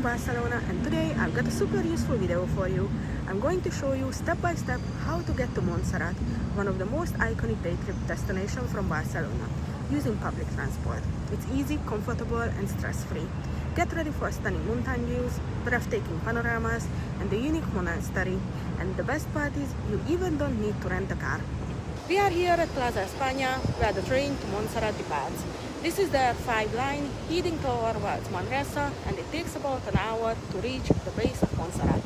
Barcelona, and today I've got a super useful video for you. I'm going to show you step by step how to get to Montserrat, one of the most iconic day trip destinations from Barcelona, using public transport. It's easy, comfortable and stress-free. Get ready for stunning mountain views, breathtaking panoramas and the unique monastery, and the best part is you even don't need to rent a car. We are here at Plaça Espanya, where the train to Montserrat departs. This is the R5 line heading towards Manresa, and it takes about an hour to reach the base of Montserrat.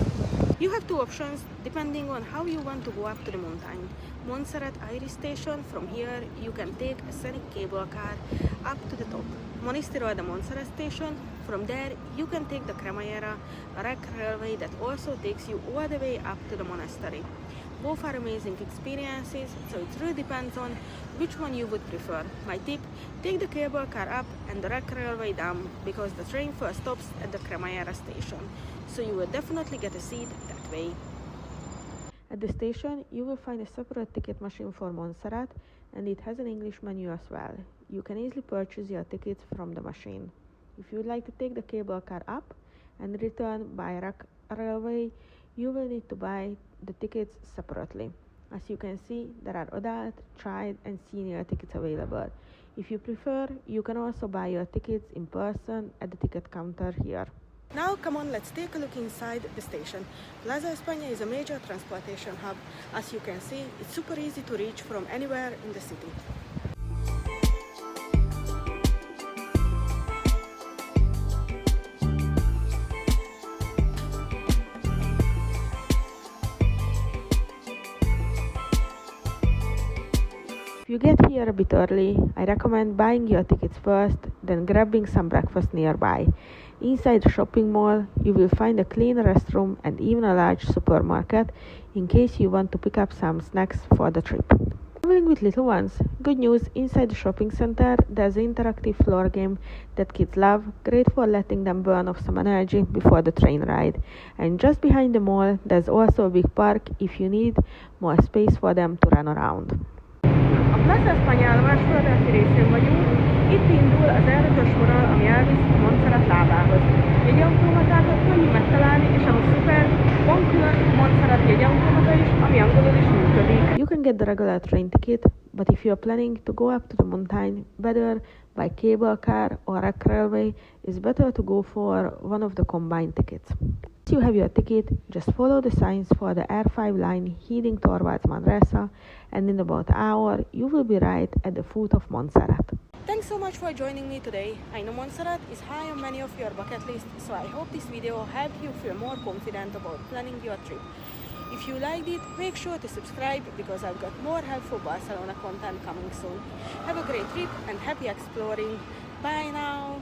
You have two options depending on how you want to go up to the mountain. Montserrat Aeri station, from here you can take a scenic cable car up to the top. Monastery or the Montserrat station, from there you can take the Cremallera, a rack railway that also takes you all the way up to the monastery. Both are amazing experiences, so it really depends on which one you would prefer. My tip, take the cable car up and the rack railway down, because the train first stops at the Cremallera station, so you will definitely get a seat that way. At the station, you will find a separate ticket machine for Montserrat, and it has an English menu as well. You can easily purchase your tickets from the machine. If you would like to take the cable car up and return by rack railway, you will need to buy the tickets separately. As you can see, there are adult, child and senior tickets available. If you prefer, you can also buy your tickets in person at the ticket counter here. Now come on, let's take a look inside the station. Plaça Espanya is a major transportation hub. As you can see, it's super easy to reach from anywhere in the city. If you get here a bit early, I recommend buying your tickets first, then grabbing some breakfast nearby. Inside the shopping mall, you will find a clean restroom and even a large supermarket in case you want to pick up some snacks for the trip. Traveling with little ones, good news, inside the shopping center there's an interactive floor game that kids love, great for letting them burn off some energy before the train ride. And just behind the mall there's also a big park if you need more space for them to run around. A Plaça Espanya állomás földelti részén vagyunk, itt indul az R5-ös vonal, ami elvisz a Montserrat lábához. Jegyautomatákat könnyű megtalálni, és ami szuper, van külön Montserrat jegyautomata is, ami angolul is működik. You can get the regular train ticket, but if you are planning to go up to the mountain, whether by cable car or rack railway, it's better to go for one of the combined tickets. Once you have your ticket, just follow the signs for the R5 line heading towards Manresa, and in about an hour you will be right at the foot of Montserrat. Thanks so much for joining me today. I know Montserrat is high on many of your bucket lists, so I hope this video helped you feel more confident about planning your trip. If you liked it, make sure to subscribe, because I've got more helpful Barcelona content coming soon. Have a great trip and happy exploring. Bye now!